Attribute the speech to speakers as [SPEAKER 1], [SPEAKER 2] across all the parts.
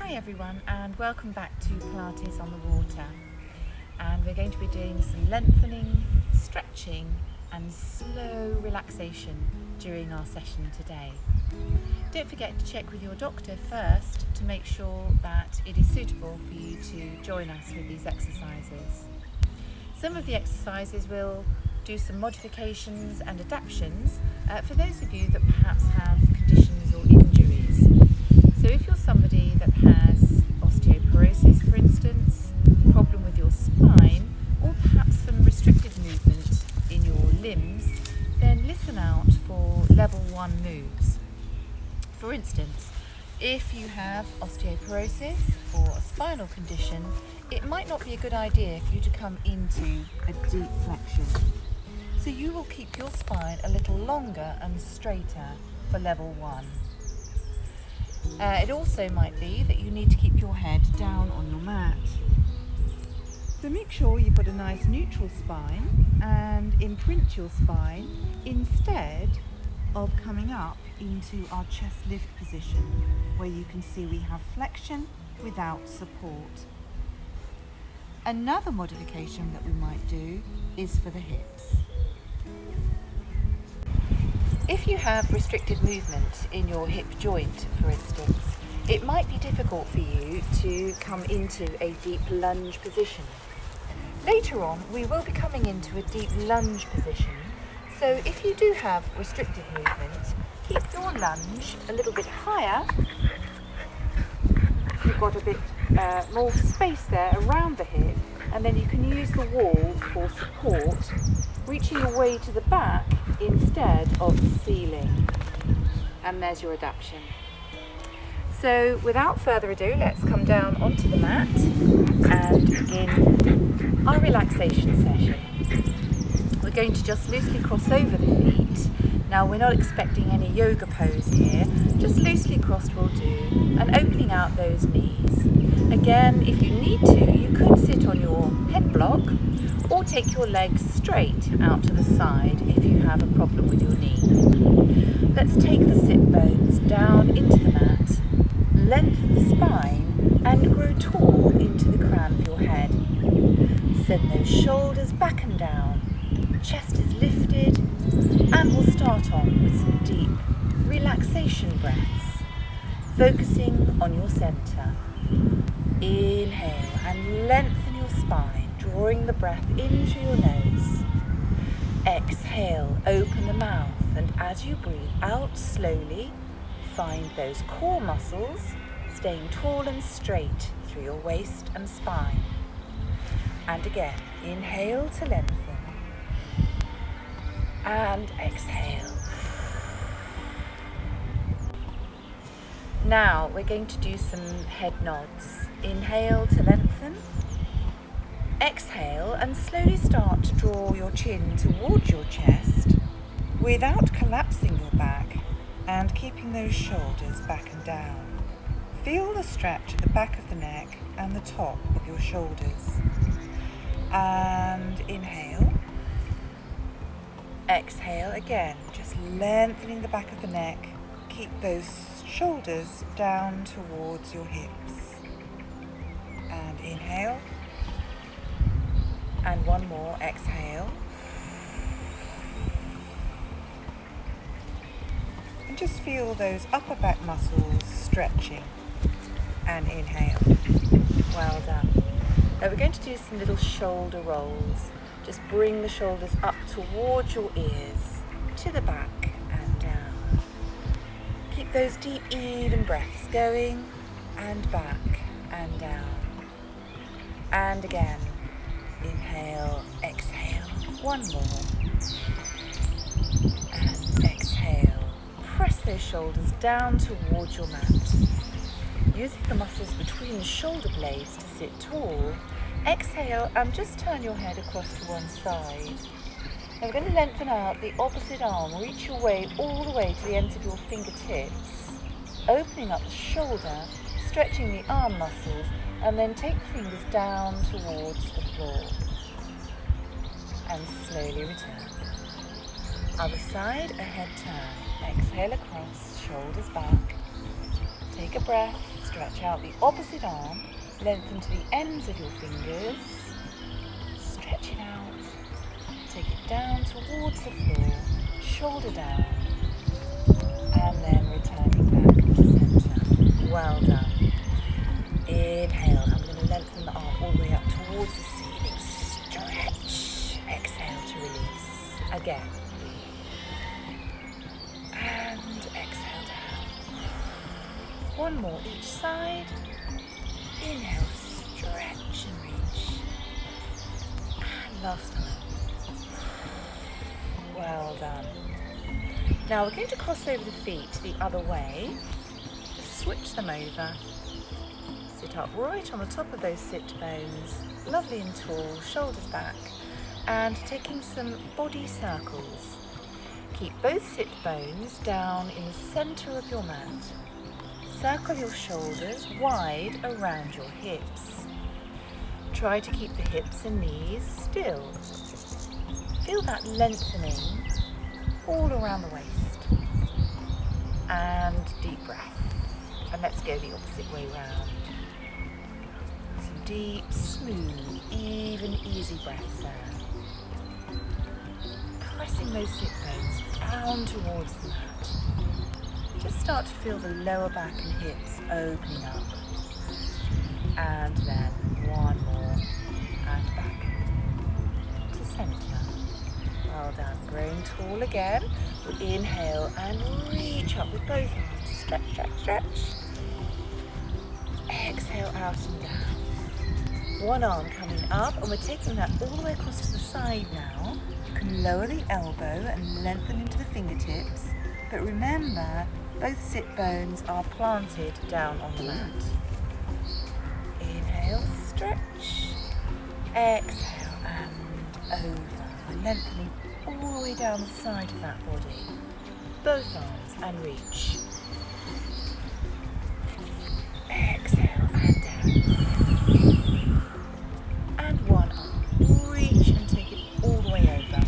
[SPEAKER 1] Hi everyone, and welcome back to Pilates on the Water, and we're going to be doing some lengthening, stretching and slow relaxation during our session today. Don't forget to check with your doctor first to make sure that it is suitable for you to join us with these exercises. Some of the exercises will do some modifications and adaptations for those of you that perhaps have conditions or injuries. So if you're somebody that has osteoporosis, for instance, problem with your spine, or perhaps some restricted movement in your limbs, then listen out for level 1 moves. For instance, if you have osteoporosis or a spinal condition, it might not be a good idea for you to come into a deep flexion. So you will keep your spine a little longer and straighter for level 1. It also might be that you need to keep your head down on your mat. So make sure you've got a nice neutral spine and imprint your spine instead of coming up into our chest lift position, where you can see we have flexion without support. Another modification that we might do is for the hips. If you have restricted movement in your hip joint, for instance, it might be difficult for you to come into a deep lunge position. Later on, we will be coming into a deep lunge position, so if you do have restricted movement, keep your lunge a little bit higher. You've got a bit more space there around the hip, and then you can use the wall for support, reaching your way to the back instead of the ceiling. And there's your adaptation. So without further ado, let's come down onto the mat and begin our relaxation session. We're going to just loosely cross over the feet. Now we're not expecting any yoga pose here, just loosely crossed will do, and opening out those knees. Again, if you need to, you could sit on your head block or take your legs straight out to the side if you have a problem with your knee. Let's take the sit bones down into the mat, lengthen the spine and grow tall into the crown of your head. Send those shoulders back and down, chest is lifted, and we'll start on with some deep relaxation breaths, focusing on your centre. Inhale and lengthen your spine, drawing the breath in through your nose. Exhale, open the mouth, and as you breathe out slowly, find those core muscles staying tall and straight through your waist and spine. And again, inhale to lengthen, and exhale. Now we're going to do some head nods. Inhale to lengthen, exhale and slowly start to draw your chin towards your chest without collapsing your back and keeping those shoulders back and down. Feel the stretch at the back of the neck and the top of your shoulders. And inhale, exhale again, just lengthening the back of the neck. Keep those shoulders down towards your hips. And inhale. And one more, exhale. And just feel those upper back muscles stretching. And inhale. Well done. Now we're going to do some little shoulder rolls. Just bring the shoulders up towards your ears, to the back and down. Keep those deep, even breaths going, and back and down. And again. Inhale, exhale, one more. And exhale. Press those shoulders down towards your mat. Using the muscles between the shoulder blades to sit tall, exhale and just turn your head across to one side. Now we're going to lengthen out the opposite arm, reach your way all the way to the ends of your fingertips, opening up the shoulder, stretching the arm muscles, and then take the fingers down towards the floor. And slowly return. Other side, a head turn. Exhale across, shoulders back. Take a breath, stretch out the opposite arm, lengthen to the ends of your fingers, stretch it out, take it down towards the floor, shoulder down, and then returning back to centre. Well done. Inhale, I'm going to lengthen the arm all the way up towards the ceiling, stretch, exhale to release, again, and exhale down. One more each side, inhale, stretch and reach, and last time. Well done. Now we're going to cross over the feet the other way, just switch them over. Sit up right on the top of those sit bones, lovely and tall, shoulders back, and taking some body circles. Keep both sit bones down in the centre of your mat. Circle your shoulders wide around your hips. Try to keep the hips and knees still. Feel that lengthening all around the waist. And deep breath. And let's go the opposite way round. Some deep, smooth, even, easy breaths there. Pressing those sit bones down towards the mat. Just start to feel the lower back and hips opening up. And then one more, and back to centre. Well done. Growing tall again. We'll inhale and reach up with both arms. Stretch, stretch, stretch. Exhale out and down. One arm coming up, and we're taking that all the way across to the side now. You can lower the elbow and lengthen into the fingertips, but remember, both sit bones are planted down on the mat. Inhale, stretch. Exhale and over. We're lengthening all the way down the side of that body. Both arms and reach. Exhale and down. And one arm. Reach and take it all the way over.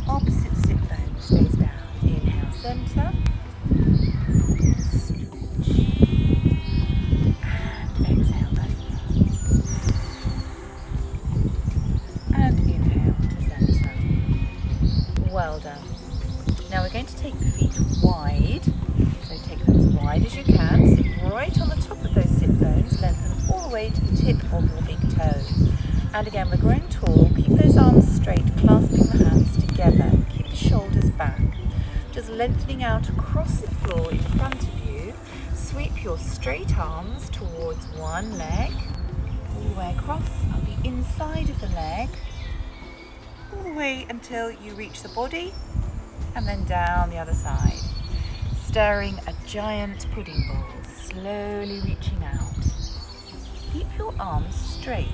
[SPEAKER 1] Opposite sit bone stays down. Inhale, centre. Stretch. And exhale over. And inhale to centre. Well done. Now we're going to take the feet wide. So take them as wide as you can. Sit right on the top of those sit bones. Lengthen all the way to the tip of your big toe. And again, we're growing tall. Keep those arms straight, clasping the hands together. Keep the shoulders back. Just lengthening out across the floor in front of you. Sweep your straight arms towards one leg. All the way across up the inside of the leg. All the way until you reach the body. And then down the other side. Stirring a giant pudding ball, slowly reaching out. Keep your arms straight.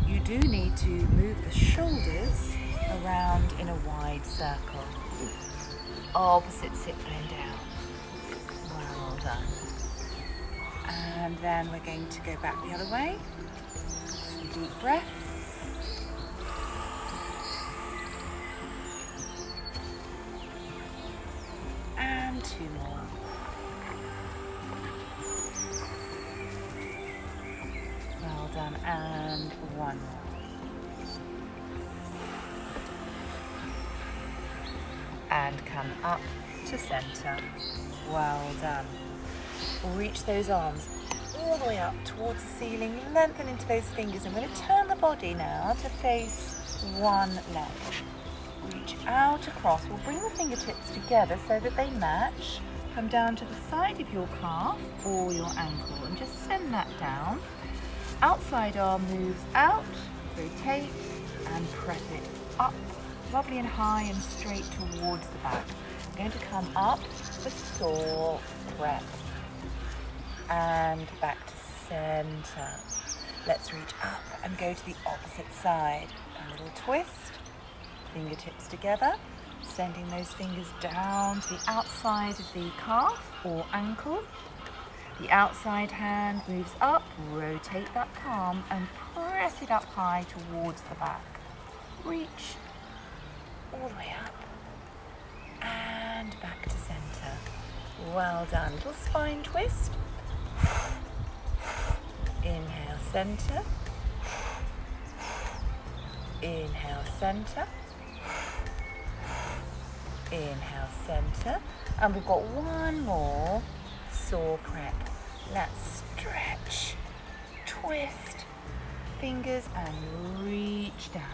[SPEAKER 1] You do need to move the shoulders around in a wide circle. Opposite sit bone down. Well done. And then we're going to go back the other way. Some deep breaths. And two more. Well done, and one more. And come up to centre. Well done. We'll reach those arms all the way up towards the ceiling, lengthen into those fingers. I'm going to turn the body now to face one leg. Reach out across. We'll bring the fingertips together so that they match. Come down to the side of your calf or your ankle and just send that down. Outside arm moves out, rotate and press it up, lovely and high and straight towards the back. I'm going to come up for soar breath and back to center. Let's reach up and go to the opposite side. A little twist. Fingertips together, sending those fingers down to the outside of the calf or ankle. The outside hand moves up, rotate that palm and press it up high towards the back. Reach all the way up and back to center. Well done. Little spine twist. Inhale, center. Inhale, center. Inhale, center. And we've got one more saw prep. Let's stretch, twist, fingers, and reach down.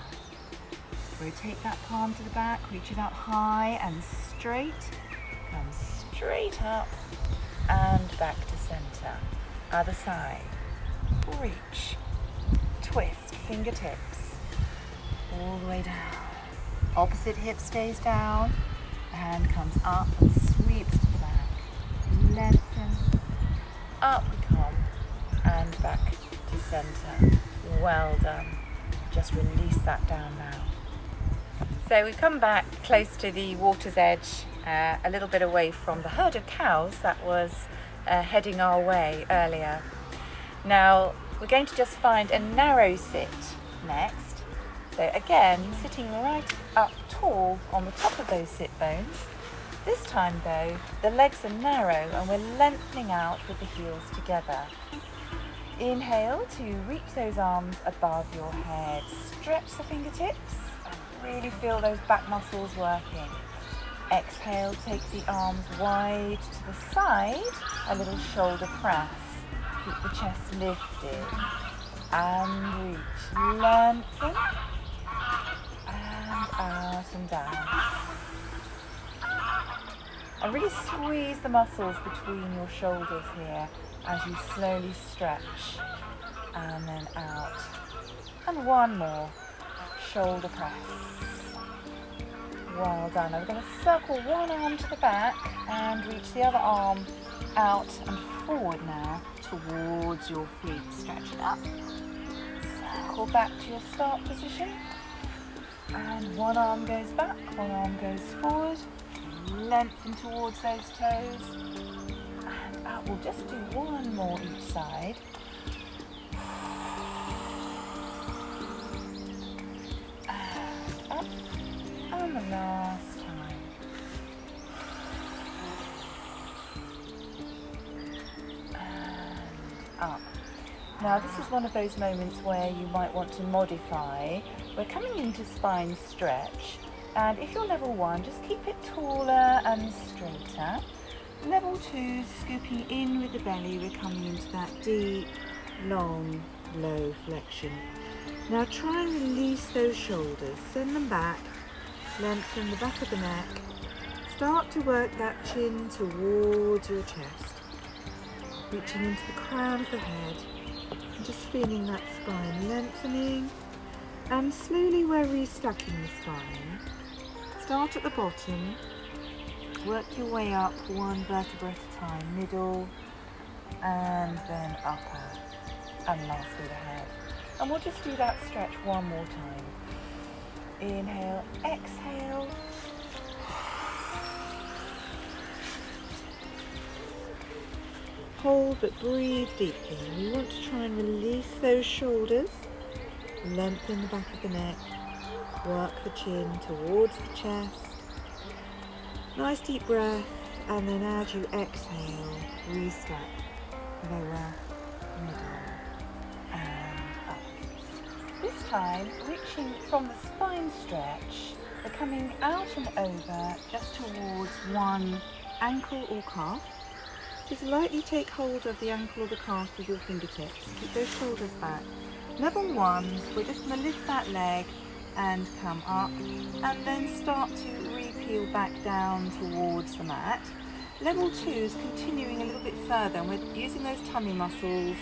[SPEAKER 1] Rotate that palm to the back, reach it up high and straight. Come straight up and back to center. Other side. Reach, twist, fingertips, all the way down. Opposite hip stays down, hand comes up and sweeps to the back. Lengthen, up we come, and back to center. Well done. Just release that down now. So we've come back close to the water's edge, a little bit away from the herd of cows that was heading our way earlier. Now we're going to just find a narrow sit next. So again, sitting right up tall on the top of those sit bones. This time though, the legs are narrow and we're lengthening out with the heels together. Inhale to reach those arms above your head. Stretch the fingertips and really feel those back muscles working. Exhale, take the arms wide to the side, a little shoulder press. Keep the chest lifted and reach. Lengthen and out and down. And really squeeze the muscles between your shoulders here as you slowly stretch and then out. And one more, shoulder press. Well done. Now we're going to circle one arm to the back and reach the other arm out and forward now towards your feet. Stretch it up. Circle back to your start position. And one arm goes back, one arm goes forward. Lengthen towards those toes. And up. We'll just do one more each side. And up. And the last time. And up. Now this is one of those moments where you might want to modify. We're coming into spine stretch, and if you're level 1, just keep it taller and straighter. Level 2, scooping in with the belly, we're coming into that deep, long, low flexion. Now try and release those shoulders, send them back, lengthen the back of the neck, start to work that chin towards your chest, reaching into the crown of the head, and just feeling that spine lengthening. And slowly we're restacking the spine. Start at the bottom, work your way up one vertebra at a time, middle, and then upper, and lastly the head. And we'll just do that stretch one more time. Inhale, exhale. Hold but breathe deeply. We want to try and release those shoulders. Lengthen the back of the neck, work the chin towards the chest. Nice deep breath, and then as you exhale, restack lower, middle, and up. This time, reaching from the spine stretch, we're coming out and over just towards one ankle or calf. Just lightly take hold of the ankle or the calf with your fingertips. Keep those shoulders back. Level 1s, we're just going to lift that leg and come up, and then start to re-peel back down towards the mat. Level 2s, continuing a little bit further, and we're using those tummy muscles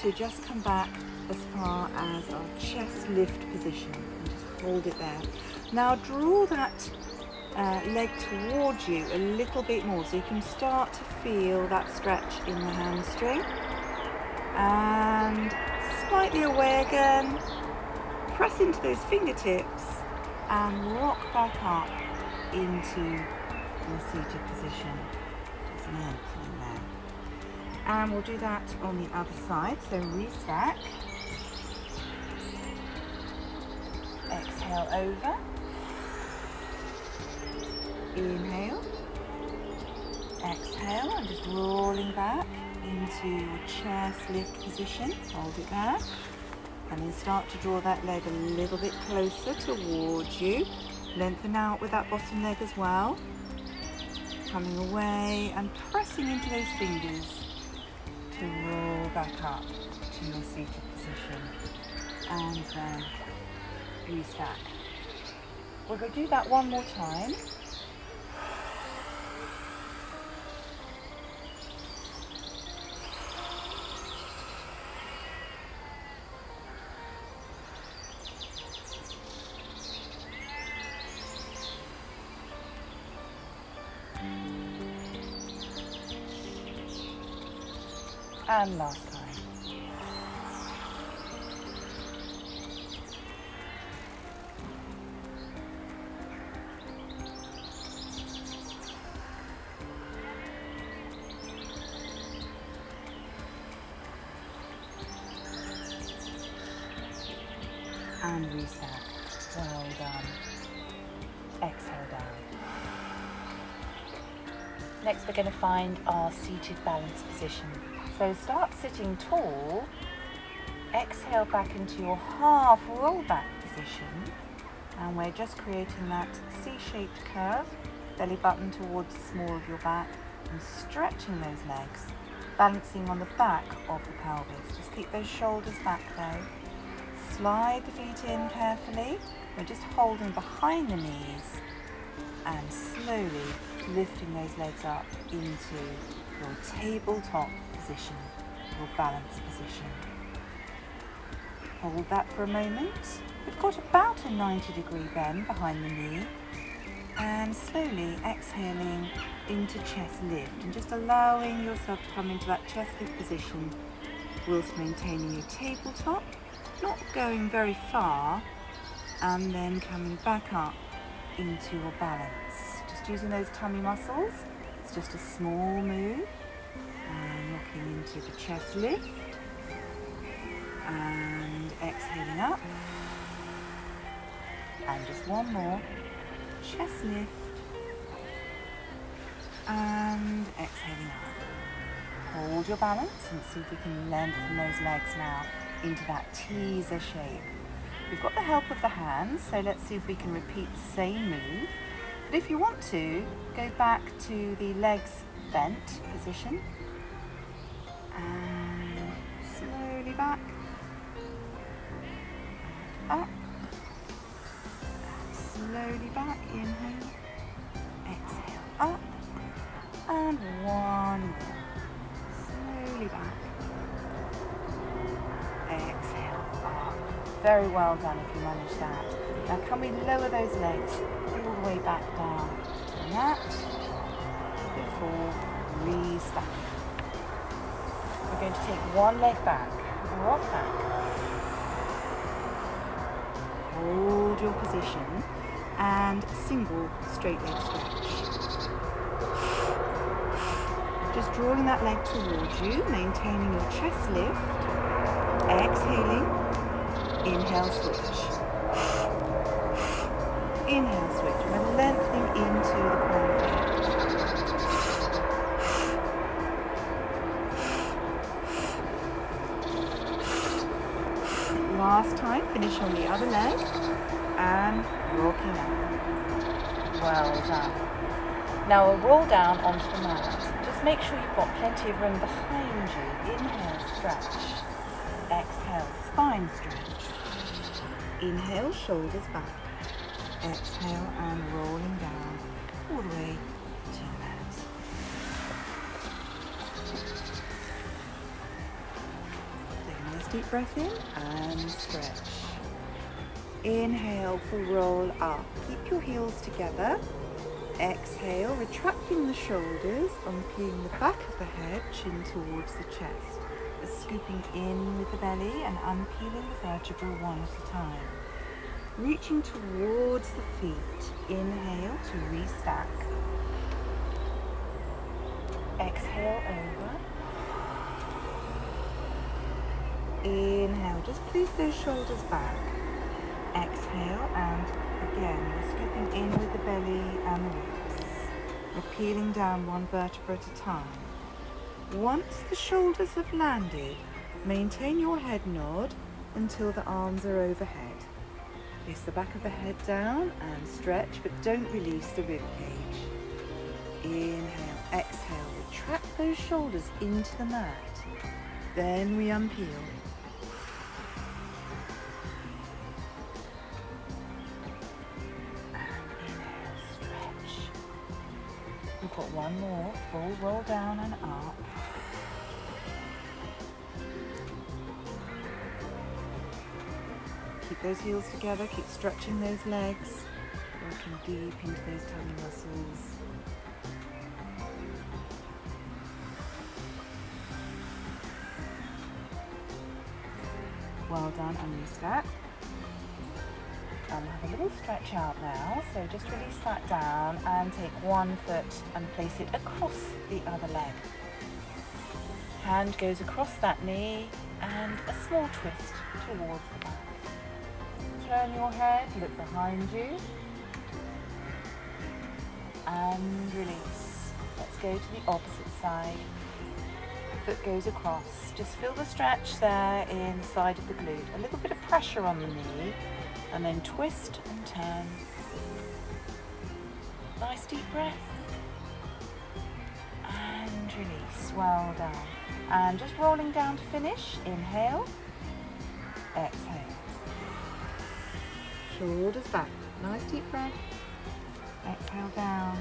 [SPEAKER 1] to just come back as far as our chest lift position, and just hold it there. Now draw that leg towards you a little bit more, so you can start to feel that stretch in the hamstring. And slightly away again, press into those fingertips and rock back up into your seated position. Just lengthening there. And we'll do that on the other side, so restack. Exhale over. Inhale.
[SPEAKER 2] Exhale and just rolling back into your chest lift position. Hold it there. And then start to draw that leg a little bit closer towards you. Lengthen out with that bottom leg as well. Coming away and pressing into those fingers to roll back up to your seated position. And then restack. We're going to do that one more time. And last time. And reset. Well done. Exhale down. Next we're going to find our seated balance position. So start sitting tall, exhale back into your half roll back position, and we're just creating that C-shaped curve, belly button towards the small of your back, and stretching those legs, balancing on the back of the pelvis. Just keep those shoulders back though. Slide the feet in carefully. We're just holding behind the knees and slowly lifting those legs up into your tabletop position, your balance position. Hold that for a moment. We've got about a 90-degree bend behind the knee, and slowly exhaling into chest lift and just allowing yourself to come into that chest lift position whilst maintaining your tabletop, not going very far, and then coming back up into your balance. Just using those tummy muscles. It's just a small move. And rocking into the chest lift. And exhaling up. And just one more. Chest lift. And exhaling up. Hold your balance and see if we can lengthen those legs now into that teaser shape. We've got the help of the hands, so let's see if we can repeat the same move. But if you want to, go back to the legs bent position. And slowly back. And up. And slowly back. Inhale. Exhale. Up. And one more. Slowly back. Exhale. Up. Very well done if you manage that. Now can we lower those legs all the way back down to the mat before restacking. We're going to take one leg back, rock back. Hold your position and single straight leg stretch. Just drawing that leg towards you, maintaining your chest lift. Exhaling. Inhale, switch. Inhale, switch. We're lengthening into the crown of the head. Last time, finish on the other leg and rocking out. Well done. Now we'll roll down onto the mat. Just make sure you've got plenty of room behind you. Inhale, stretch. Exhale, spine stretch. Inhale, shoulders back. Exhale and rolling down all the way to the mat. Take a nice deep breath in and stretch. Inhale for roll up. Keep your heels together. Exhale, retracting the shoulders, unpeeling the back of the head, chin towards the chest. Scooping in with the belly and unpeeling the vertebra one at a time. Reaching towards the feet. Inhale to restack. Exhale over. Inhale, just place those shoulders back. Exhale and again, we're scooping in with the belly and the ribs. We're peeling down one vertebra at a time. Once the shoulders have landed, maintain your head nod until the arms are overhead. Place the back of the head down and stretch, but don't release the rib cage. Inhale, exhale, retract those shoulders into the mat. Then we unpeel. And inhale, stretch. We've got one more, full roll down and up. Keep those heels together, keep stretching those legs, working deep into those tummy muscles. Well done, and release that. And have a little stretch out now, so just release that down and take one foot and place it across the other leg. Hand goes across that knee and a small twist towards the back. Turn your head, look behind you, and release. Let's go to the opposite side. Foot goes across. Just feel the stretch there inside of the glute. A little bit of pressure on the knee, and then twist and turn. Nice deep breath. And release. Well done. And just rolling down to finish. Inhale. Exhale. Shoulders back. Nice deep breath. Exhale down.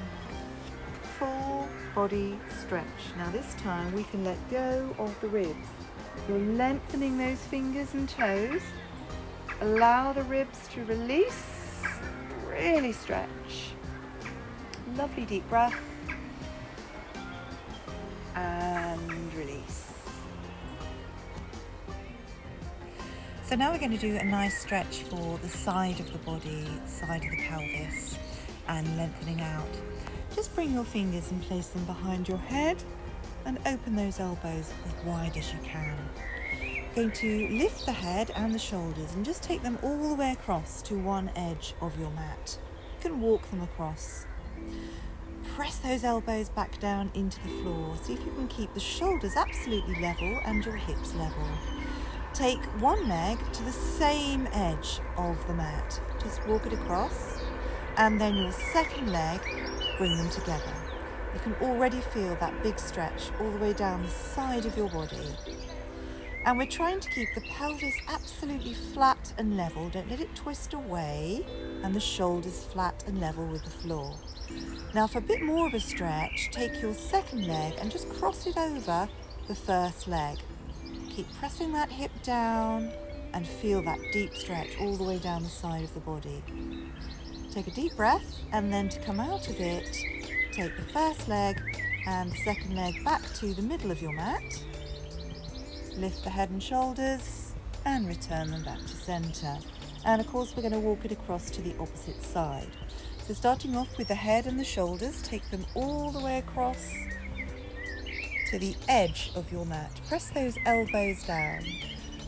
[SPEAKER 2] Full body stretch. Now this time we can let go of the ribs. You're lengthening those fingers and toes. Allow the ribs to release. Really stretch. Lovely deep breath. And release. So now we're going to do a nice stretch for the side of the body, side of the pelvis, and lengthening out. Just bring your fingers and place them behind your head and open those elbows as wide as you can. Going to lift the head and the shoulders and just take them all the way across to one edge of your mat. You can walk them across. Press those elbows back down into the floor. See if you can keep the shoulders absolutely level and your hips level. Take one leg to the same edge of the mat. Just walk it across, and then your second leg, bring them together. You can already feel that big stretch all the way down the side of your body. And we're trying to keep the pelvis absolutely flat and level. Don't let it twist away, and the shoulders flat and level with the floor. Now for a bit more of a stretch, take your second leg and just cross it over the first leg. Keep pressing that hip down and feel that deep stretch all the way down the side of the body. Take a deep breath, and then to come out of it, take the first leg and the second leg back to the middle of your mat. Lift the head and shoulders and return them back to center. And of course we're going to walk it across to the opposite side. So starting off with the head and the shoulders, take them all the way across to the edge of your mat. Press those elbows down.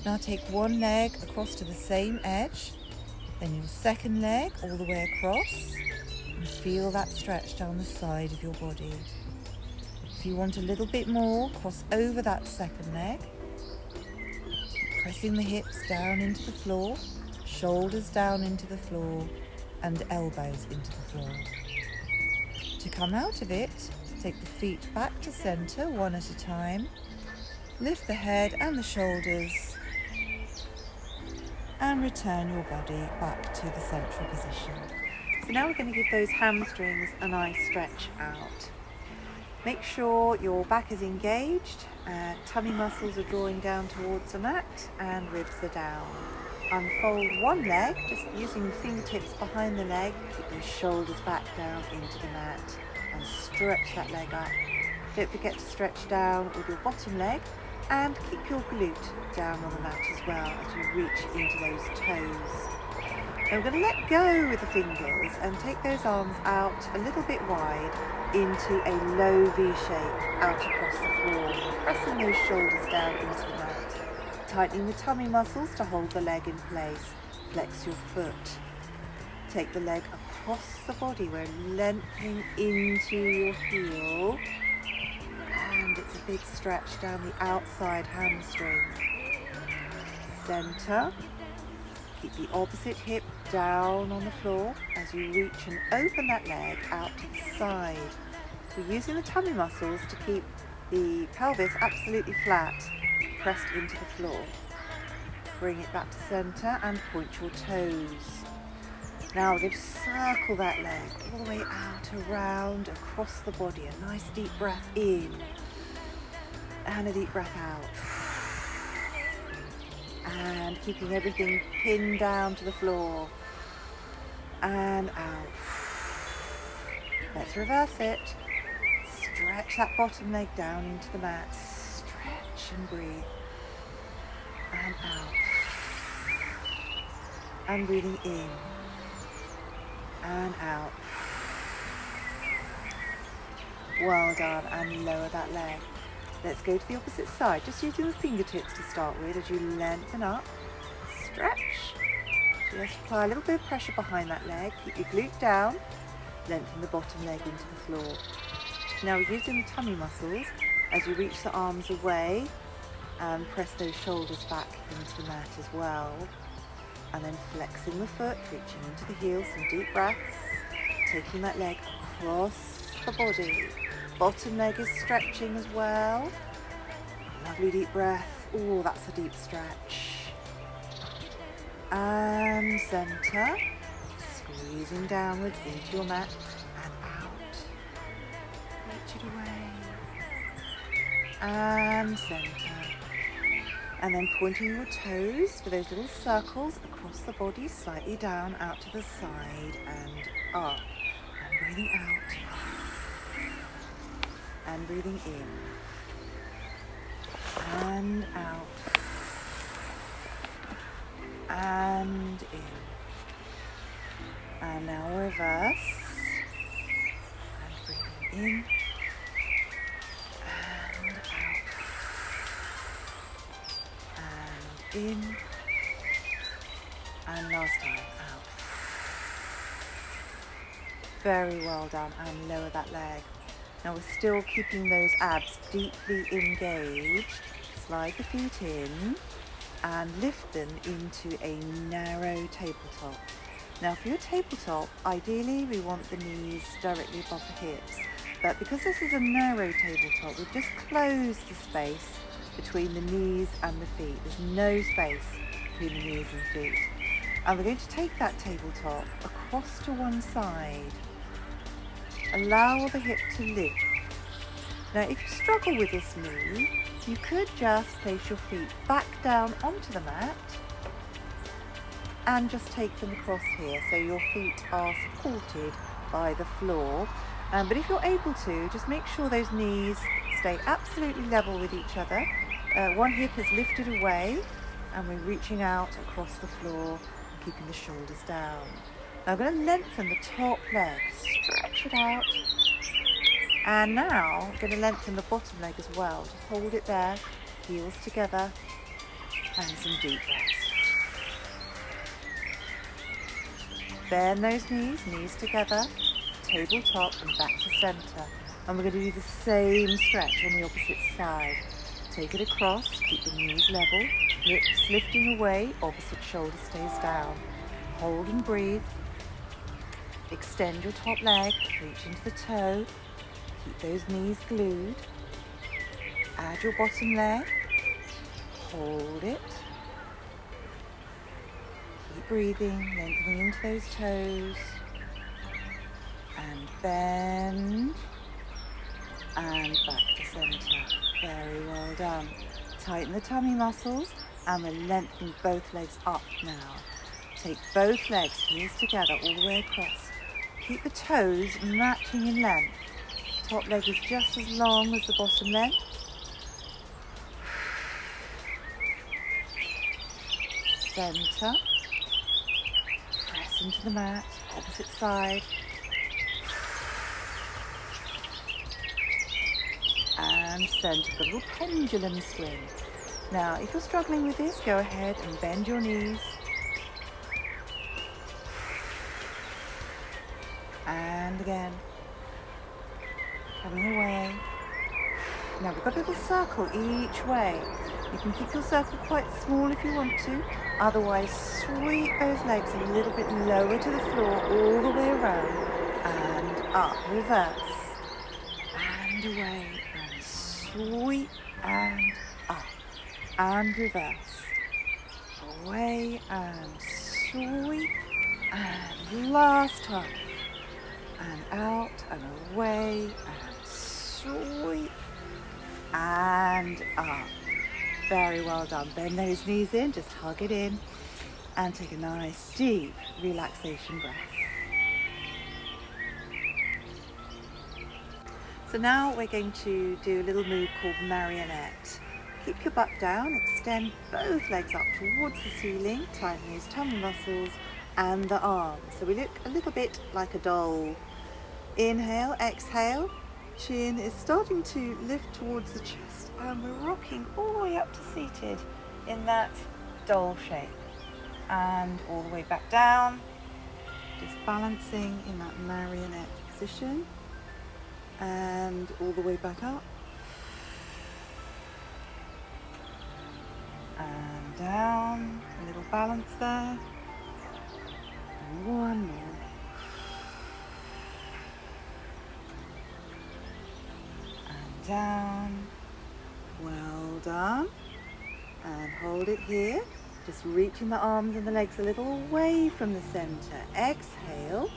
[SPEAKER 2] Now take one leg across to the same edge, then your second leg all the way across, and feel that stretch down the side of your body. If you want a little bit more, cross over that second leg, pressing the hips down into the floor, shoulders down into the floor, and elbows into the floor. To come out of it, take the feet back to center one at a time. Lift the head and the shoulders and return your body back to the central position. So now we're going to give those hamstrings a nice stretch out. Make sure your back is engaged, tummy muscles are drawing down towards the mat and ribs are down. Unfold one leg, just using the fingertips behind the leg, keep those shoulders back down into the mat and stretch that leg up. Don't forget to stretch down with your bottom leg and keep your glute down on the mat as well as you reach into those toes. Now we're going to let go with the fingers and take those arms out a little bit wide into a low V shape out across the floor, pressing those shoulders down into the mat, tightening the tummy muscles to hold the leg in place. Flex your foot. Take the leg across the body. We're lengthening into your heel. And it's a big stretch down the outside hamstring. Center. Keep the opposite hip down on the floor as you reach and open that leg out to the side. We're using the tummy muscles to keep the pelvis absolutely flat, pressed into the floor. Bring it back to center and point your toes. Now we're going to circle that leg all the way out, around, across the body. A nice deep breath in and a deep breath out. And keeping everything pinned down to the floor. And out. Let's reverse it. Stretch that bottom leg down into the mat. Stretch and breathe. And out. And breathing in. And out. Well done. And lower that leg. Let's go to the opposite side. Just using the fingertips to start with as you lengthen up. Stretch. Just apply a little bit of pressure behind that leg. Keep your glute down. Lengthen the bottom leg into the floor. Now we're using the tummy muscles as you reach the arms away and press those shoulders back into the mat as well. And then flexing the foot, reaching into the heel, some deep breaths. Taking that leg across the body. Bottom leg is stretching as well. Lovely deep breath. Oh, that's a deep stretch. And center. Squeezing downwards into your mat and out. Reach it away. And center. And then pointing your toes for those little circles across the body, slightly down, out to the side and up. And breathing out. And breathing in. And out. And in. And now reverse. And breathing in. And out. And in. And last time, out. Very well done. And lower that leg. Now we're still keeping those abs deeply engaged. Slide the feet in and lift them into a narrow tabletop. Now for your tabletop, ideally we want the knees directly above the hips. But because this is a narrow tabletop, we've just closed the space between the knees and the feet. There's no space between the knees and feet. And we're going to take that tabletop across to one side. Allow the hip to lift. Now if you struggle with this move, you could just place your feet back down onto the mat and just take them across here so your feet are supported by the floor. But if you're able to, just make sure those knees stay absolutely level with each other. One hip is lifted away and we're reaching out across the floor and keeping the shoulders down. Now I'm going to lengthen the top leg, stretch it out. And now I'm going to lengthen the bottom leg as well. Just hold it there, heels together, and some deep breaths. Bend those knees, knees together, tabletop and back to center. And we're going to do the same stretch on the opposite side. Take it across, keep the knees level, hips lifting away, opposite shoulder stays down. Hold and breathe. Extend your top leg, reach into the toe, keep those knees glued. Add your bottom leg, hold it. Keep breathing, lengthening into those toes. And bend. And back to center. Very well done. Tighten the tummy muscles and we're lengthening both legs up now. Take both legs, heels together, all the way across. Keep the toes matching in length. Top leg is just as long as the bottom leg. Center. Press into the mat, opposite side. And center, the little pendulum swing. Now, if you're struggling with this, go ahead and bend your knees. and again. Coming away. Now we've got a little circle each way. You can keep your circle quite small if you want to. Otherwise, sweep those legs a little bit lower to the floor, all the way around and up. Reverse and away and sweep and up and reverse. Away and sweep and last time. And out and away and sweep and up. Very well done. Bend those knees in, just hug it in and take a nice deep relaxation breath. So now we're going to do a little move called Marionette. Keep your butt down, extend both legs up towards the ceiling, tighten those tummy muscles and the arms. So we look a little bit like a doll. Inhale, exhale, chin is starting to lift towards the chest and we're rocking all the way up to seated in that doll shape. And all the way back down, just balancing in that marionette position and all the way back up. And down, a little balance there. And one more. And down. Well done. And hold it here. Just reaching the arms and the legs a little away from the center. Exhale.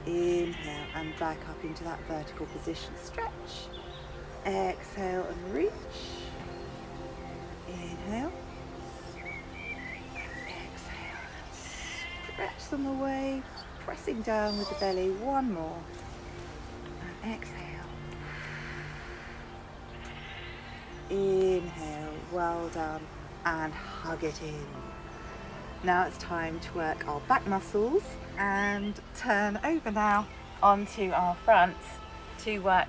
[SPEAKER 2] Inhale and back up into that vertical position. Stretch. Exhale and reach. Inhale. Exhale and stretch them away, pressing down with the belly. One more. And exhale. Inhale. Well done. And hug it in. Now it's time to work our back muscles and turn over now onto our fronts to work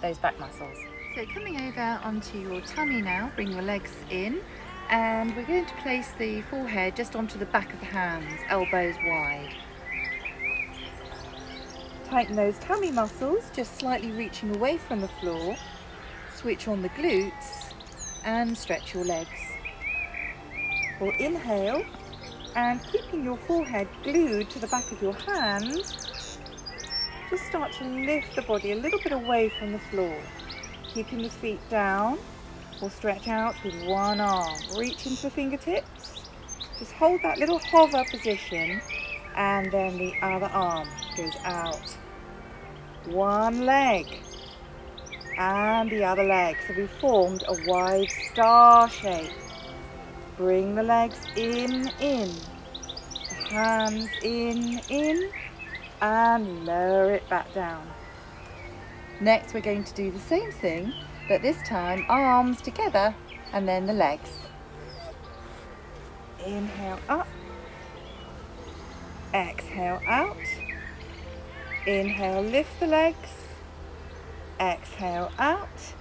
[SPEAKER 2] those back muscles. So coming over onto your tummy now, bring your legs in and we're going to place the forehead just onto the back of the hands, elbows wide. Tighten those tummy muscles, just slightly reaching away from the floor. Switch on the glutes and stretch your legs. We'll inhale and keeping your forehead glued to the back of your hand, just start to lift the body a little bit away from the floor. Keeping the feet down, we'll stretch out with one arm. Reach into the fingertips. Just hold that little hover position and then the other arm goes out. One leg and the other leg. So we've formed a wide star shape. Bring the legs in, the hands in, and lower it back down. Next we're going to do the same thing, but this time arms together and then the legs. Inhale up, exhale out, inhale lift the legs, exhale out,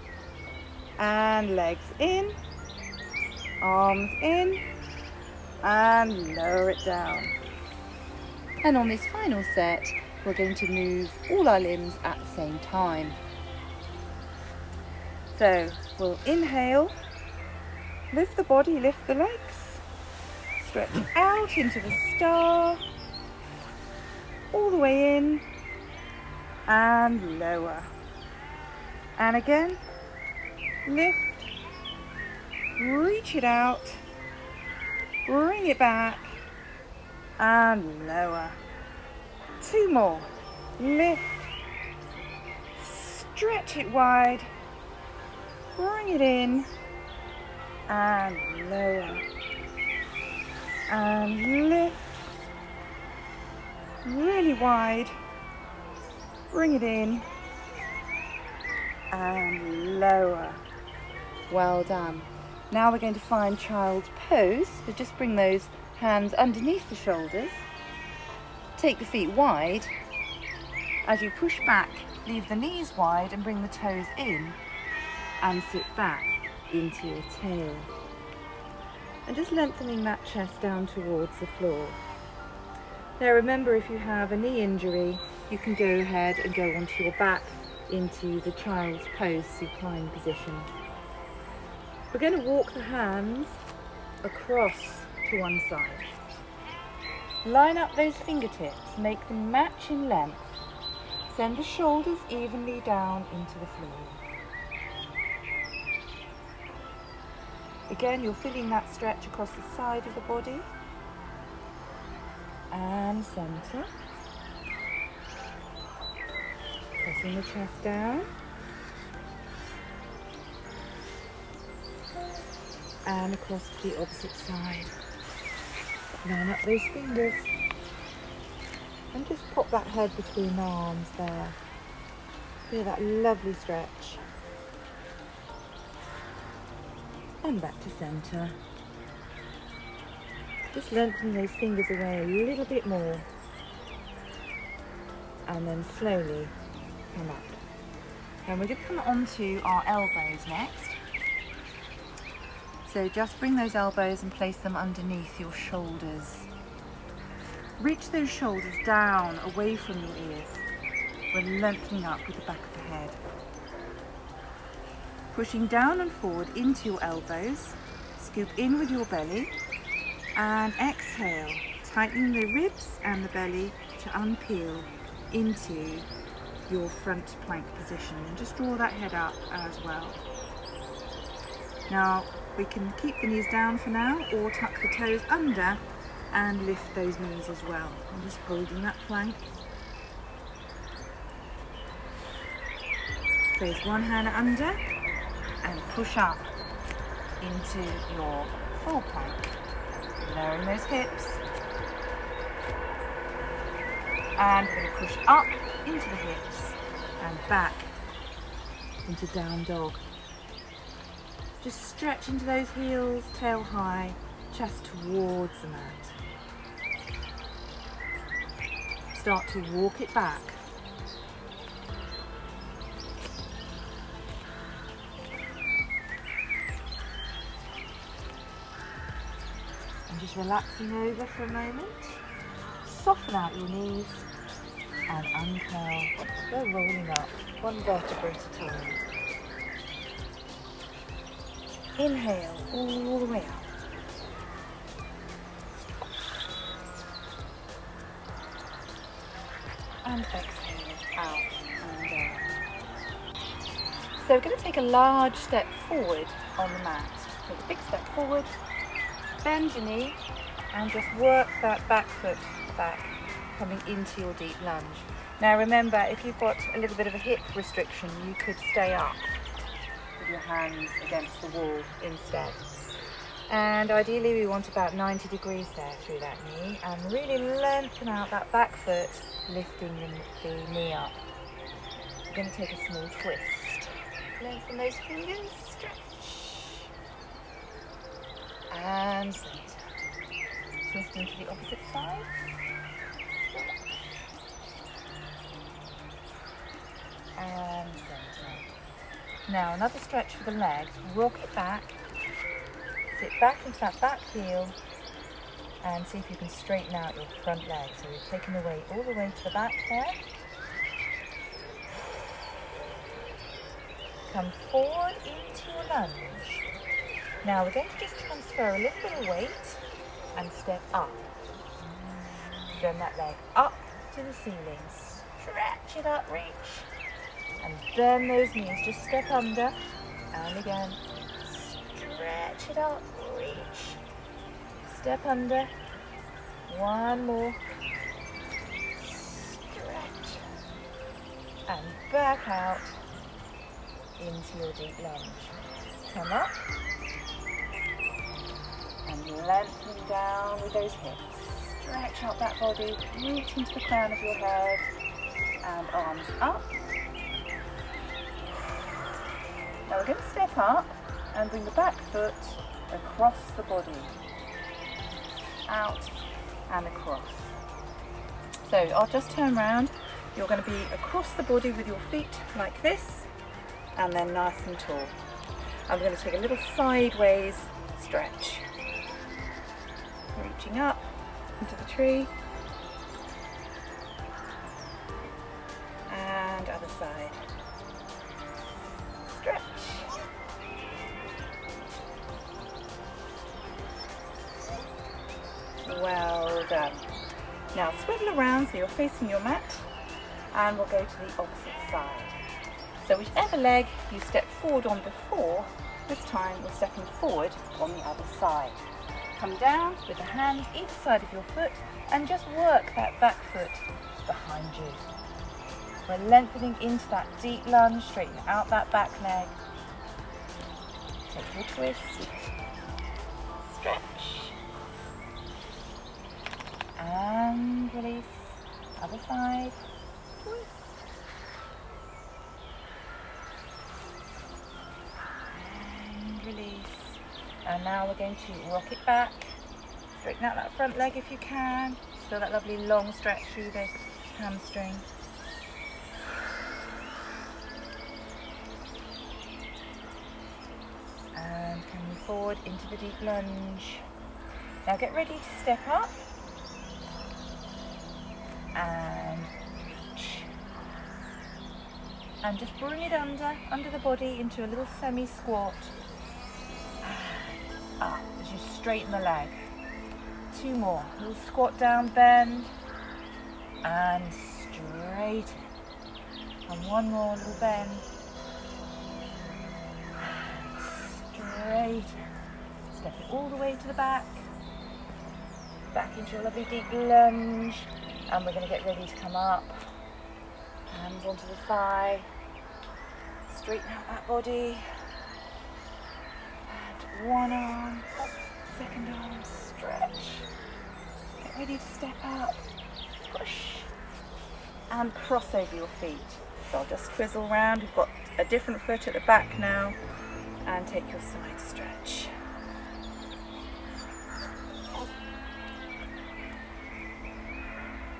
[SPEAKER 2] and legs in, arms in, and lower it down. And on this final set, we're going to move all our limbs at the same time. So we'll inhale, lift the body, lift the legs, stretch out into the star, all the way in, and lower. And again, lift, reach it out, bring it back, and lower. Two more. Lift, stretch it wide, bring it in, and lower. And lift, really wide, bring it in, and lower. Well done. Now we're going to find child's pose. So just bring those hands underneath the shoulders. Take the feet wide. As you push back, leave the knees wide and bring the toes in and sit back into your tail. And just lengthening that chest down towards the floor. Now remember, if you have a knee injury, you can go ahead and go onto your back into the child's pose, supine position. We're going to walk the hands across to one side. Line up those fingertips, make them match in length. Send the shoulders evenly down into the floor. Again, you're feeling that stretch across the side of the body. And center. Pressing the chest down. And across to the opposite side. Line up those fingers. And just pop that head between the arms there. Feel that lovely stretch. And back to center. Just lengthening those fingers away a little bit more. And then slowly come up. And we're going to come onto our elbows next. So just bring those elbows and place them underneath your shoulders. Reach those shoulders down away from your ears. We're lengthening up with the back of the head. Pushing down and forward into your elbows. Scoop in with your belly. And exhale, tightening the ribs and the belly to unpeel into your front plank position. And just draw that head up as well. Now, we can keep the knees down for now, or tuck the toes under and lift those knees as well. I'm just holding that plank. Place one hand under and push up into your full plank. Lowering those hips. And we're going to push up into the hips and back into down dog. Just stretch into those heels, tail high, chest towards the mat. Start to walk it back. And just relaxing over for a moment. Soften out your knees and uncurl. Go rolling up, one vertebra at a time. Inhale all the way up. And exhale out and down. So we're going to take a large step forward on the mat. Take a big step forward, bend your knee and just work that back foot back, coming into your deep lunge. Now remember, if you've got a little bit of a hip restriction, you could stay up with your hands against the wall instead. And ideally we want about 90 degrees there through that knee, and really lengthen out that back foot, lifting the knee up. We're going to take a small twist. Lengthen those fingers, stretch. And center. Twist into the opposite side. And center. Now another stretch for the leg. Rock it back. Sit back into that back heel and see if you can straighten out your front leg. So you're taking the weight all the way to the back there. Come forward into your lunge. Now we're going to just transfer a little bit of weight and step up. Send that leg up to the ceiling. Stretch it up, reach. And bend those knees. Just step under and again. Stretch it up, reach. Step under. One more. Stretch. And back out into your deep lunge. Come up. And lengthen down with those hips. Stretch out that body. Reach into the crown of your head. And arms up. Now we're going to step up and bring the back foot across the body. Out and across. So I'll just turn around. You're going to be across the body with your feet like this, and then nice and tall. I'm going to take a little sideways stretch. Reaching up into the tree side. Stretch. Well done. Now swivel around so you're facing your mat, and we'll go to the opposite side. So whichever leg you stepped forward on before, this time we're stepping forward on the other side. Come down with the hands either side of your foot and just work that back foot behind you. We're lengthening into that deep lunge, straighten out that back leg. Take your twist, stretch, and release. Other side, twist. Release. And now we're going to rock it back. Straighten out that front leg if you can. Just feel that lovely long stretch through the hamstring. And can move forward into the deep lunge. Now get ready to step up. And reach. And just bring it under the body into a little semi-squat. Up as you straighten the leg. 2 more. Little squat down, bend, and straighten. And 1 more little bend. Straighten. Step it all the way to the back. Back into a lovely deep lunge. And we're going to get ready to come up. Hands onto the thigh. Straighten out that body. And 1 arm, up, 2nd arm, stretch. Get ready to step up. Push. And cross over your feet. So I'll just twizzle around. We've got a different foot at the back now. And take your side stretch.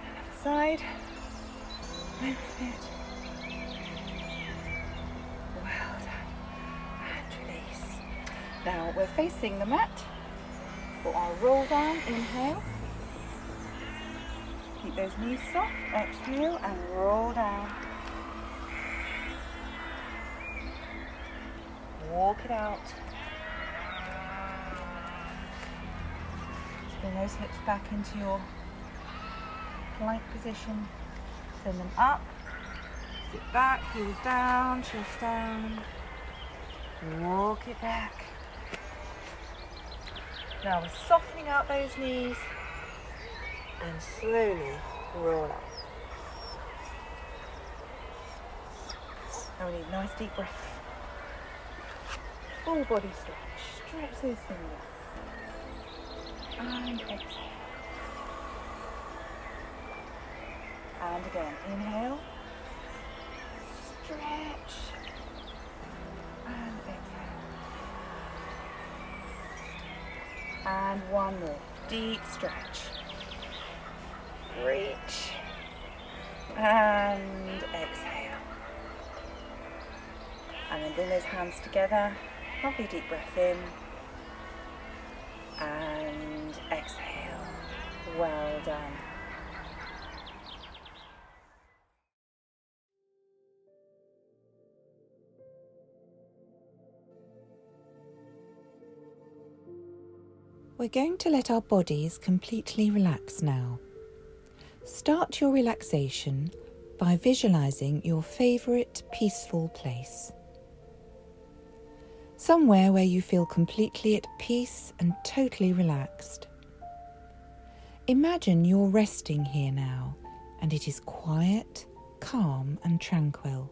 [SPEAKER 2] Other side. Lengthen it. Well done. And release. Now we're facing the mat for our roll down. Inhale. Keep those knees soft. Exhale and roll down. Walk it out. Bring those hips back into your plank position. Send them up. Sit back, heels down, chest down. Walk it back. Now we're softening out those knees and slowly roll up. Now we need a nice deep breath. Full body stretch. Stretch those fingers. And exhale. And again, inhale. Stretch. And exhale. And 1 more. Deep stretch. Reach. And exhale. And then bring those hands together. Lovely deep breath in. And exhale. Well done.
[SPEAKER 1] We're going to let our bodies completely relax now. Start your relaxation by visualizing your favourite peaceful place. Somewhere where you feel completely at peace and totally relaxed. Imagine you're resting here now and it is quiet, calm and tranquil.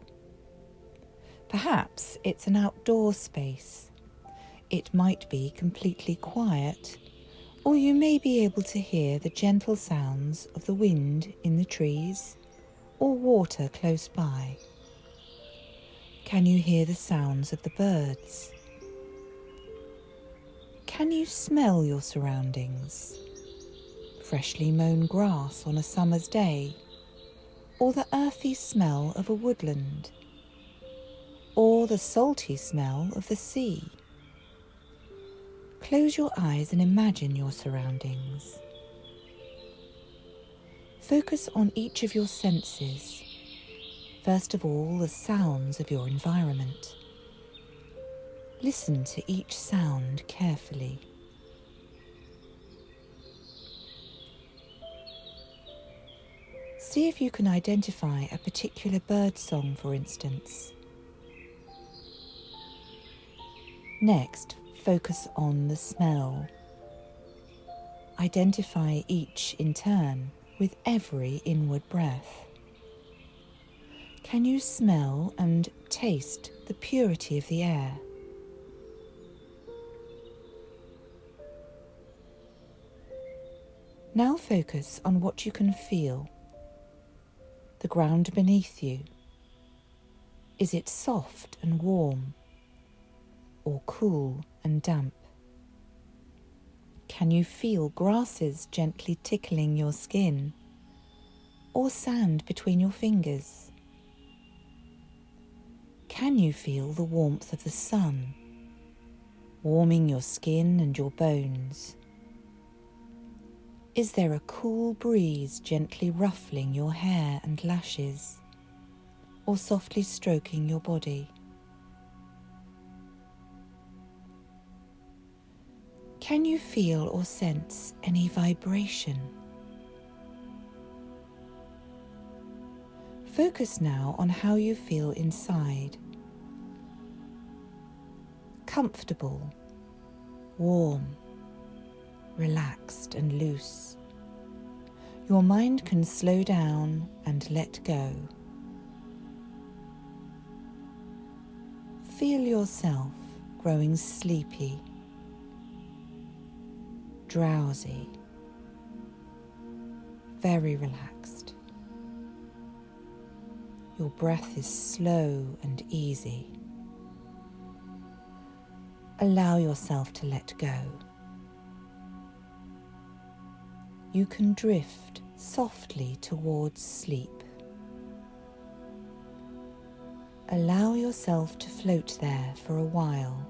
[SPEAKER 1] Perhaps it's an outdoor space. It might be completely quiet, or you may be able to hear the gentle sounds of the wind in the trees or water close by. Can you hear the sounds of the birds? Can you smell your surroundings? Freshly mown grass on a summer's day, or the earthy smell of a woodland, or the salty smell of the sea? Close your eyes and imagine your surroundings. Focus on each of your senses.
[SPEAKER 2] First of all, the sounds of your environment. Listen to each sound carefully. See if you can identify a particular bird song, for instance. Next, focus on the smell. Identify each in turn with every inward breath. Can you smell and taste the purity of the air? Now focus on what you can feel. The ground beneath you. Is it soft and warm, or cool and damp? Can you feel grasses gently tickling your skin, or sand between your fingers? Can you feel the warmth of the sun, warming your skin and your bones? Is there a cool breeze gently ruffling your hair and lashes, or softly stroking your body? Can you feel or sense any vibration? Focus now on how you feel inside. Comfortable, warm, relaxed and loose. Your mind can slow down and let go. Feel yourself growing sleepy, drowsy, very relaxed. Your breath is slow and easy. Allow yourself to let go. You can drift softly towards sleep. Allow yourself to float there for a while,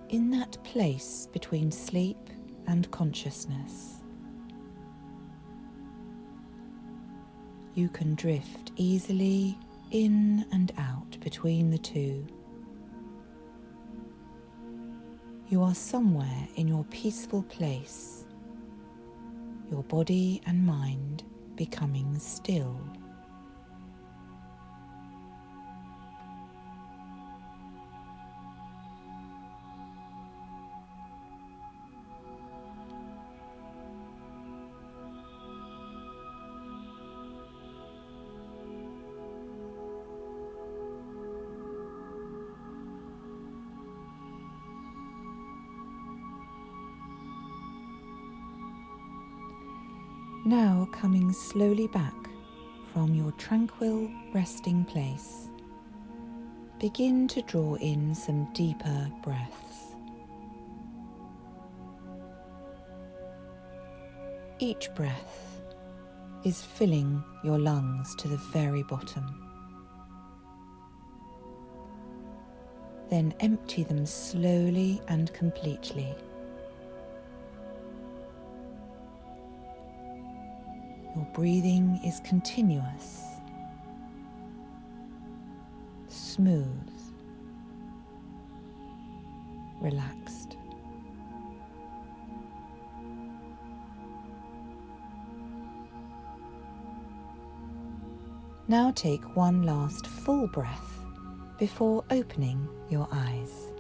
[SPEAKER 2] in that place between sleep and consciousness. You can drift easily in and out between the two. You are somewhere in your peaceful place, your body and mind becoming still. Now coming slowly back from your tranquil resting place, begin to draw in some deeper breaths. Each breath is filling your lungs to the very bottom. Then empty them slowly and completely. Your breathing is continuous, smooth, relaxed. Now take one last full breath before opening your eyes.